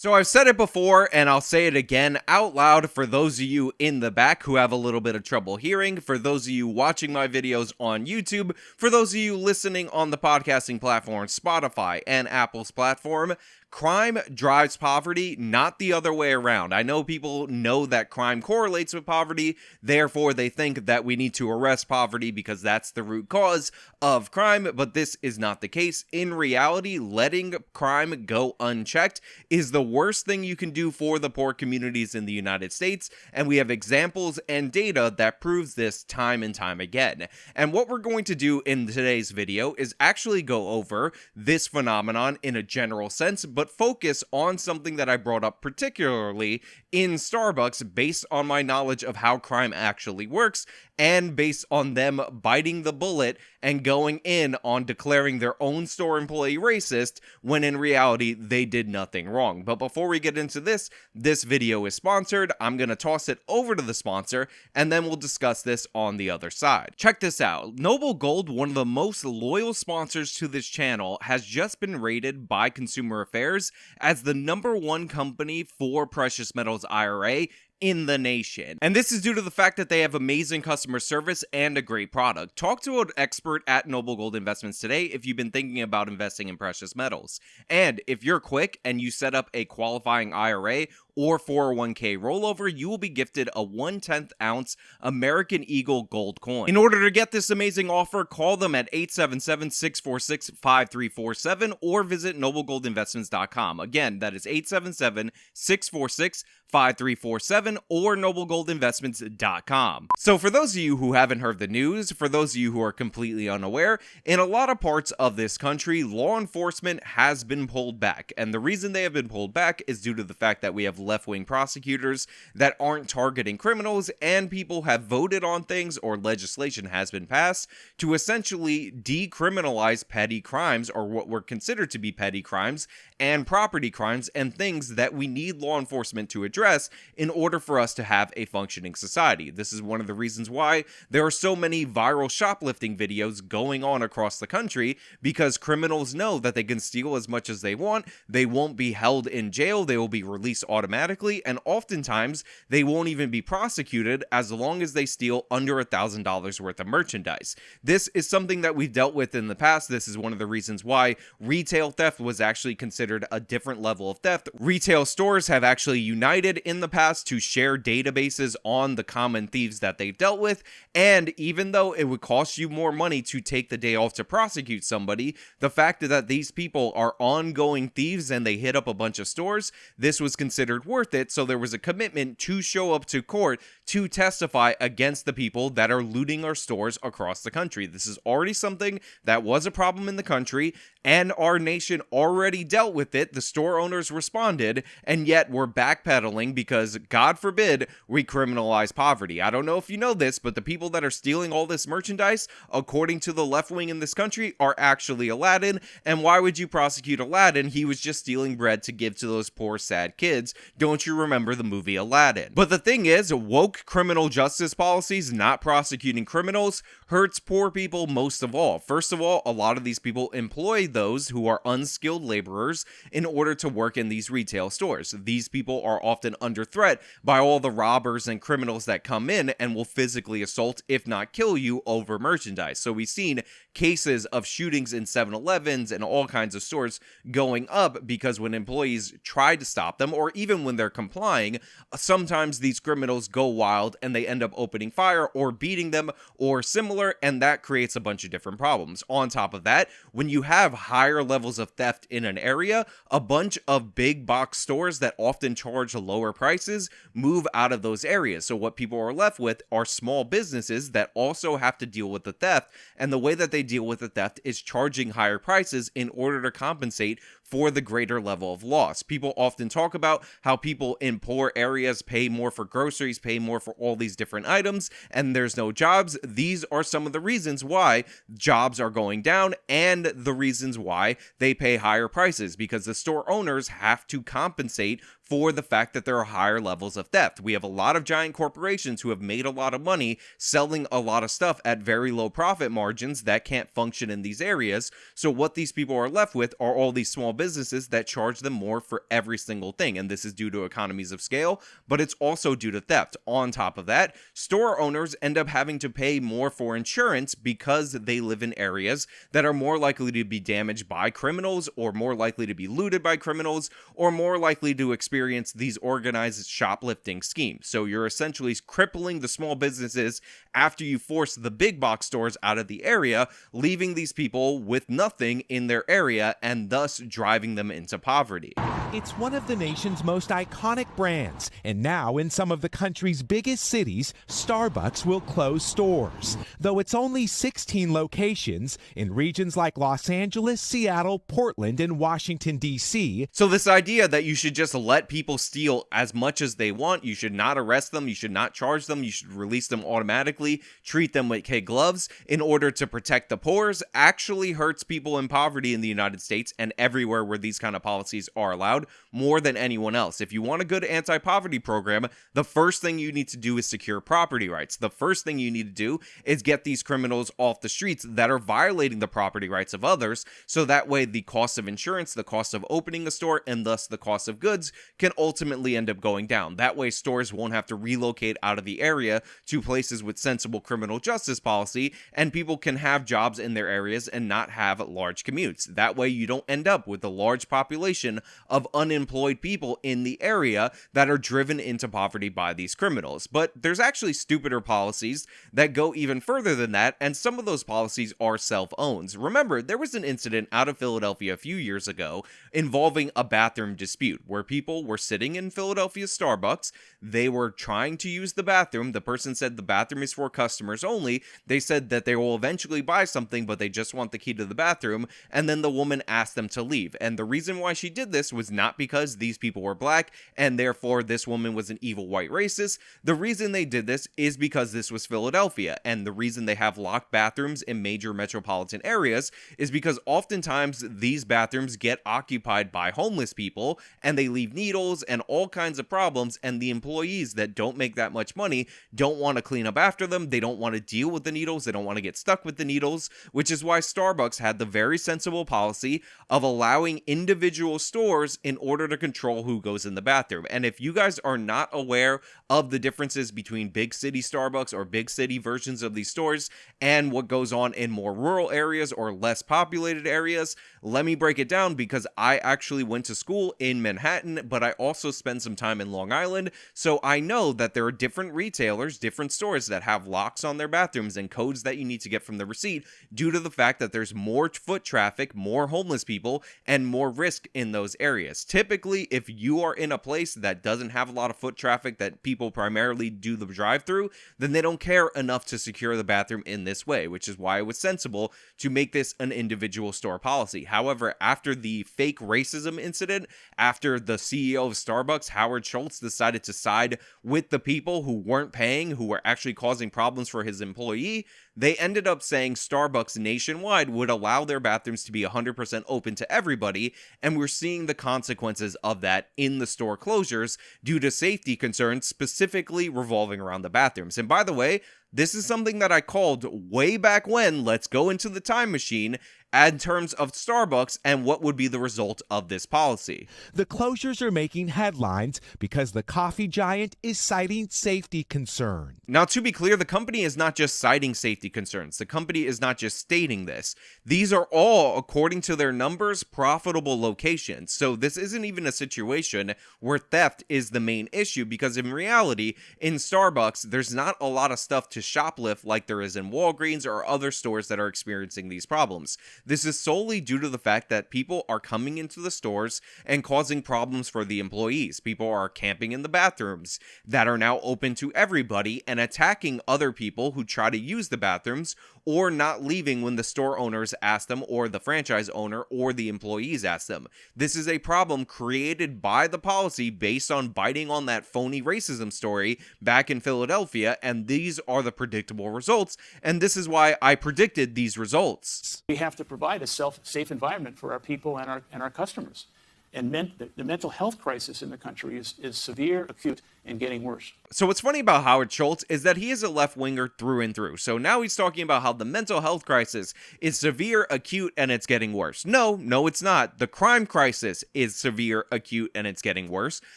So I've said it before and I'll say it again out loud for those of you in the back who have a little bit of trouble hearing, for those of you watching my videos on YouTube, for those of you listening on the podcasting platform Spotify and Apple's platform. Crime drives poverty, not the other way around. I know people know that crime correlates with poverty, therefore they think that we need to arrest poverty because that's the root cause of crime, but this is not the case. In reality, letting crime go unchecked is the worst thing you can do for the poor communities in the United States, and we have examples and data that proves this time and time again. And what we're going to do in today's video is actually go over this phenomenon in a general sense, but focus on something that I brought up particularly in Starbucks based on my knowledge of how crime actually works and based on them biting the bullet and going in on declaring their own store employee racist when in reality they did nothing wrong. But before we get into this video is sponsored. I'm going to toss it over to the sponsor and then we'll discuss this on the other side. Check this out. Noble Gold, one of the most loyal sponsors to this channel, has just been rated by Consumer Affairs as the #1 company for precious metals IRA in the nation. And this is due to the fact that they have amazing customer service and a great product. Talk to an expert at Noble Gold Investments today if you've been thinking about investing in precious metals. And if you're quick and you set up a qualifying IRA or 401k rollover, you will be gifted a 1/10 ounce American Eagle gold coin. In order to get this amazing offer, call them at 877-646-5347 or visit noblegoldinvestments.com. Again, that is 877-646-5347 or noblegoldinvestments.com. So for those of you who haven't heard the news, for those of you who are completely unaware, in a lot of parts of this country, law enforcement has been pulled back. And the reason they have been pulled back is due to the fact that we have left-wing prosecutors that aren't targeting criminals, and people have voted on things or legislation has been passed to essentially decriminalize petty crimes, or what were considered to be petty crimes, and property crimes, and things that we need law enforcement to address in order for us to have a functioning society. This is one of the reasons why there are so many viral shoplifting videos going on across the country, because criminals know that they can steal as much as they want, they won't be held in jail, they will be released automatically, and oftentimes they won't even be prosecuted as long as they steal under $1,000 worth of merchandise. This is something that we've dealt with in the past. This is one of the reasons why retail theft was actually considered a different level of theft. Retail stores have actually united in the past to share databases on the common thieves that they've dealt with, and even though it would cost you more money to take the day off to prosecute somebody, the fact that these people are ongoing thieves and they hit up a bunch of stores, this was considered worth it, so there was a commitment to show up to court to testify against the people that are looting our stores across the country. This is already something that was a problem in the country, and our nation already dealt with it. The store owners responded, and yet we're backpedaling because, God forbid, we criminalize poverty. I don't know if you know this, but the people that are stealing all this merchandise, according to the left wing in this country, are actually Aladdin. And why would you prosecute Aladdin? He was just stealing bread to give to those poor, sad kids. Don't you remember the movie Aladdin? But the thing is, woke criminal justice policies not prosecuting criminals hurts poor people most of all. First of all, a lot of these people employ those who are unskilled laborers in order to work in these retail stores. These people are often under threat by all the robbers and criminals that come in and will physically assault, if not kill you, over merchandise. So we've seen cases of shootings in 7-Elevens and all kinds of stores going up because when employees try to stop them, or even when they're complying, sometimes these criminals go wild and they end up opening fire or beating them or similar, and that creates a bunch of different problems. On top of that, when you have higher levels of theft in an area, a bunch of big box stores that often charge lower prices move out of those areas. So what people are left with are small businesses that also have to deal with the theft, and the way that they deal with the theft is charging higher prices in order to compensate for the greater level of loss. People often talk about how people in poor areas pay more for groceries, pay more for all these different items, and there's no jobs. These are some of the reasons why jobs are going down and the reasons why they pay higher prices, because the store owners have to compensate for the fact that there are higher levels of theft. We have a lot of giant corporations who have made a lot of money selling a lot of stuff at very low profit margins that can't function in these areas. So what these people are left with are all these small businesses that charge them more for every single thing. And this is due to economies of scale, but it's also due to theft. On top of that, store owners end up having to pay more for insurance because they live in areas that are more likely to be damaged by criminals, or more likely to be looted by criminals, or more likely to experience these organized shoplifting schemes. So you're essentially crippling the small businesses after you force the big box stores out of the area, leaving these people with nothing in their area and thus driving them into poverty. It's one of the nation's most iconic brands, and now in some of the country's biggest cities, Starbucks will close stores. Though it's only 16 locations in regions like Los Angeles, Seattle, Portland, and Washington, D.C. So this idea that you should just let people steal as much as they want, you should not arrest them, you should not charge them, you should release them automatically, treat them with kid gloves in order to protect the poor, actually hurts people in poverty in the United States and everywhere where these kind of policies are allowed more than anyone else. If you want a good anti-poverty program, the first thing you need to do is secure property rights. The first thing you need to do is get these criminals off the streets that are violating the property rights of others, so that way the cost of insurance, the cost of opening a store, and thus the cost of goods can ultimately end up going down. That way stores won't have to relocate out of the area to places with sensible criminal justice policy, and people can have jobs in their areas and not have large commutes. That way you don't end up with a large population of unemployed people in the area that are driven into poverty by these criminals. But there's actually stupider policies that go even further than that, and some of those policies are self-owned. Remember, there was an incident out of Philadelphia a few years ago involving a bathroom dispute where people were sitting in Philadelphia's Starbucks. They were trying to use the bathroom. The person said the bathroom is for customers only. They said that they will eventually buy something, but they just want the key to the bathroom. And then the woman asked them to leave. And the reason why she did this was not because these people were black and therefore this woman was an evil white racist. The reason they did this is because this was Philadelphia, and the reason they have locked bathrooms in major metropolitan areas is because oftentimes these bathrooms get occupied by homeless people and they leave needles and all kinds of problems, and the employees that don't make that much money don't want to clean up after them. They don't want to deal with the needles. They don't want to get stuck with the needles, which is why Starbucks had the very sensible policy of allowing individual stores in order to control who goes in the bathroom. And if you guys are not aware of the differences between big city Starbucks or big city versions of these stores and what goes on in more rural areas or less populated areas, let me break it down, because I actually went to school in Manhattan, but I also spent some time in Long Island, so I know that there are different retailers, different stores that have locks on their bathrooms and codes that you need to get from the receipt due to the fact that there's more foot traffic, more homeless people, and more risk in those areas. Typically, if you are in a place that doesn't have a lot of foot traffic, that people primarily do the drive-through, then they don't care enough to secure the bathroom in this way, which is why it was sensible to make this an individual store policy. However, after the fake racism incident, after the CEO of Starbucks, Howard Schultz, decided to side with the people who weren't paying, who were actually causing problems for his employee, they ended up saying Starbucks nationwide would allow their bathrooms to be 100% open to everybody, and we're seeing the consequences of that in the store closures due to safety concerns, specifically revolving around the bathrooms. And by the way, this is something that I called way back when. Let's go into the time machine in terms of Starbucks and what would be the result of this policy. The closures are making headlines because the coffee giant is citing safety concerns. Now, to be clear, the company is not just citing safety concerns. The company is not just stating this. These are all, according to their numbers, profitable locations. So this isn't even a situation where theft is the main issue, because in reality, in Starbucks, there's not a lot of stuff to shoplift like there is in Walgreens or other stores that are experiencing these problems. This is solely due to the fact that people are coming into the stores and causing problems for the employees. People are camping in the bathrooms that are now open to everybody and attacking other people who try to use the bathrooms, or not leaving when the store owners ask them, or the franchise owner or the employees ask them. This is a problem created by the policy based on biting on that phony racism story back in Philadelphia, and these are the predictable results, and this is why I predicted these results. We have to provide a safe environment for our people and our customers. And the mental health crisis in the country is severe, acute, and getting worse. So what's funny about Howard Schultz is that he is a left-winger through and through. So now he's talking about how the mental health crisis is severe, acute, and it's getting worse. No, it's not. The crime crisis is severe, acute, and it's getting worse.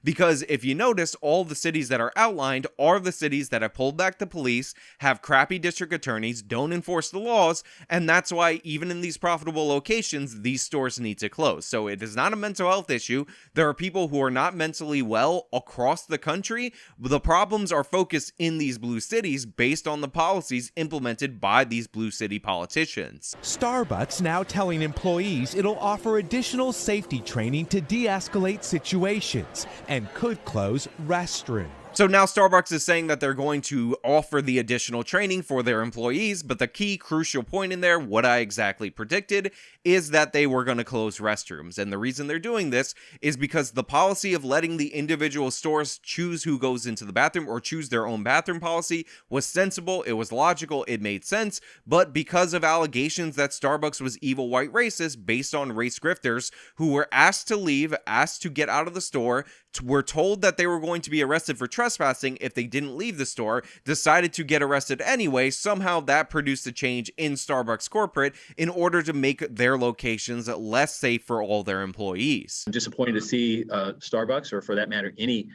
Because if you notice, all the cities that are outlined are the cities that have pulled back the police, have crappy district attorneys, don't enforce the laws, and that's why even in these profitable locations, these stores need to close. So it is not a mental health issue. There are people who are not mentally well across the country. The problems are focused in these blue cities based on the policies implemented by these blue city politicians. Starbucks now telling employees it'll offer additional safety training to de-escalate situations and could close restrooms. So now Starbucks is saying that they're going to offer the additional training for their employees, but the key crucial point in there, what I exactly predicted, is that they were going to close restrooms. And the reason they're doing this is because the policy of letting the individual stores choose who goes into the bathroom or choose their own bathroom policy was sensible, it was logical, it made sense, but because of allegations that Starbucks was evil white racist based on race grifters who were asked to leave, asked to get out of the store, were told that they were going to be arrested for trespassing if they didn't leave the store, decided to get arrested anyway. Somehow that produced a change in Starbucks corporate in order to make their locations less safe for all their employees. I'm disappointed to see Starbucks, or for that matter, any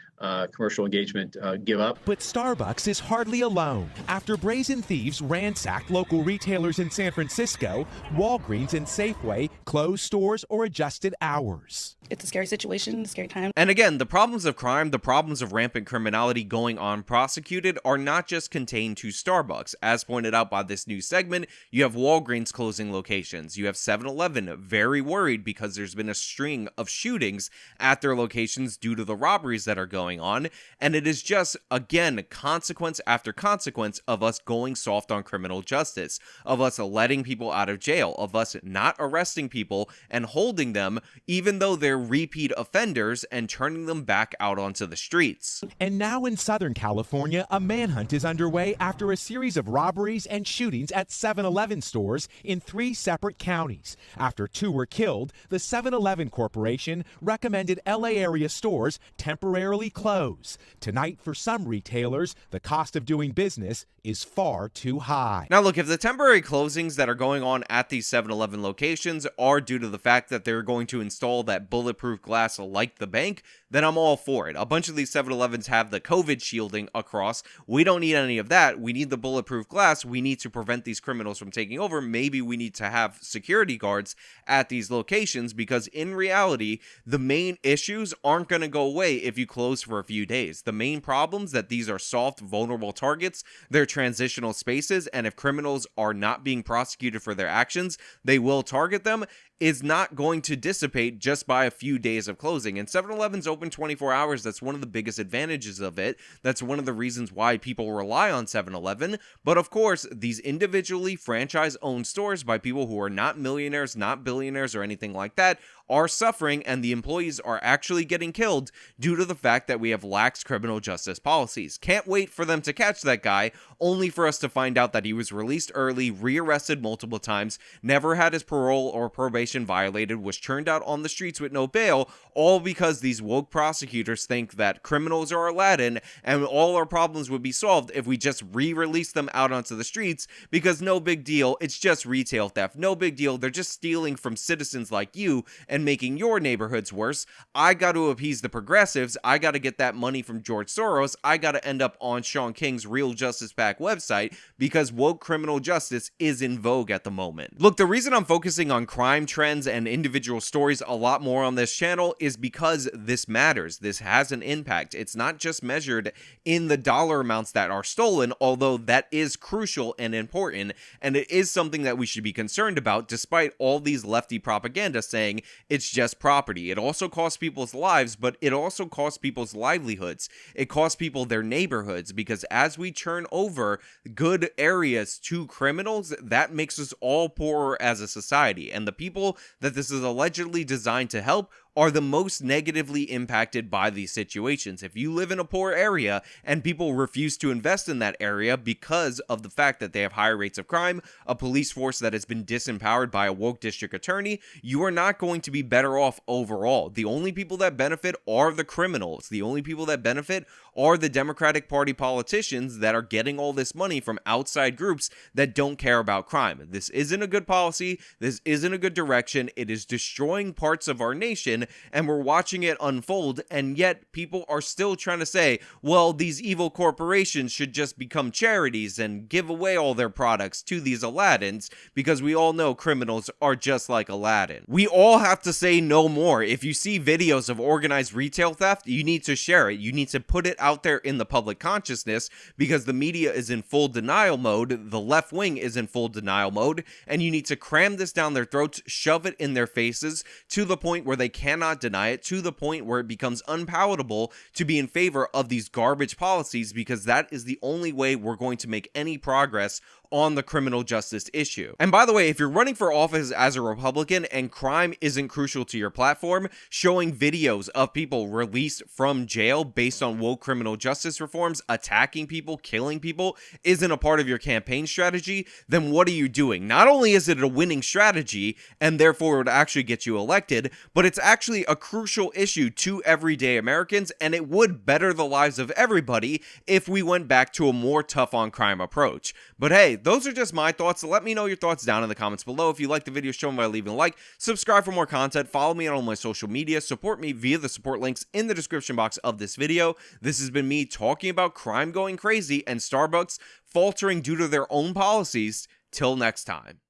commercial engagement give up. But Starbucks is hardly alone. After brazen thieves ransacked local retailers in San Francisco, Walgreens and Safeway closed stores or adjusted hours. It's a scary situation, a scary time. And again, the problems of crime, the problems of rampant criminality going unprosecuted are not just contained to Starbucks. As pointed out by this new segment, you have Walgreens closing locations. You have 7-Eleven very worried because there's been a string of shootings at their locations due to the robberies that are going on. And it is just, again, consequence after consequence of us going soft on criminal justice, of us letting people out of jail, of us not arresting people and holding them even though they're repeat offenders and turning them back out onto the streets. And now in Southern California, a manhunt is underway after a series of robberies and shootings at 7-Eleven stores in 3 separate counties. After 2 were killed, the 7-Eleven Corporation recommended LA area stores temporarily close. Tonight, for some retailers, the cost of doing business is far too high. Now look, if the temporary closings that are going on at these 7-Eleven locations are due to the fact that they're going to install that bulletproof glass like the bank, then I'm all for it. A bunch of these 7-Elevens have the COVID shielding across. We don't need any of that. We need the bulletproof glass. We need to prevent these criminals from taking over. Maybe we need to have security guards at these locations, because in reality, the main issues aren't going to go away if you close for a few days. The main problems that these are soft, vulnerable targets, they're transitional spaces, and if criminals are not being prosecuted for their actions, they will target them, is not going to dissipate just by a few days of closing. And 7-Eleven's open 24 hours. That's one of the biggest advantages of it. That's one of the reasons why people rely on 7-Eleven. But of course, these individually franchise-owned stores by people who are not millionaires, not billionaires, or anything like that are suffering, and the employees are actually getting killed due to the fact that we have lax criminal justice policies. Can't wait for them to catch that guy, only for us to find out that he was released early, rearrested multiple times, never had his parole or probation violated, was churned out on the streets with no bail, all because these woke prosecutors think that criminals are Aladdin and all our problems would be solved if we just re-release them out onto the streets, because no big deal, it's just retail theft, no big deal, they're just stealing from citizens like you and making your neighborhoods worse. I got to appease the progressives, I got to get that money from George Soros, I got to end up on Sean King's Real Justice PAC website, because woke criminal justice is in vogue at the moment. Look, the reason I'm focusing on crime trends and individual stories a lot more on this channel is because this matters. This has an impact. It's not just measured in the dollar amounts that are stolen, although that is crucial and important, and it is something that we should be concerned about, despite all these lefty propaganda saying it's just property. It also costs people's lives, but it also costs people's livelihoods. It costs people their neighborhoods, because as we turn over good areas to criminals, that makes us all poorer as a society, and the people that this is allegedly designed to help are the most negatively impacted by these situations. If you live in a poor area and people refuse to invest in that area because of the fact that they have higher rates of crime, a police force that has been disempowered by a woke district attorney, you are not going to be better off overall. The only people that benefit are the criminals. The only people that benefit are the Democratic Party politicians that are getting all this money from outside groups that don't care about crime. This isn't a good policy. This isn't a good direction. It is destroying parts of our nation, and we're watching it unfold, and yet people are still trying to say, well, these evil corporations should just become charities and give away all their products to these Aladdins, because we all know criminals are just like Aladdin. We all have to say no more. If you see videos of organized retail theft, you need to share it. You need to put it out there in the public consciousness, because the media is in full denial mode, the left wing is in full denial mode, and you need to cram this down their throats, shove it in their faces to the point where they cannot deny it, to the point where it becomes unpalatable to be in favor of these garbage policies, because that is the only way we're going to make any progress on the criminal justice issue. And by the way, if you're running for office as a Republican and crime isn't crucial to your platform, showing videos of people released from jail based on woke criminal justice reforms, attacking people, killing people, isn't a part of your campaign strategy, then what are you doing? Not only is it a winning strategy, and therefore it would actually get you elected, but it's actually a crucial issue to everyday Americans, and it would better the lives of everybody if we went back to a more tough on crime approach. But hey, those are just my thoughts. Let me know your thoughts down in the comments below. If you like the video, show me by leaving a like, subscribe for more content, follow me on all my social media, support me via the support links in the description box of this video. This has been me talking about crime going crazy and Starbucks faltering due to their own policies. Till next time.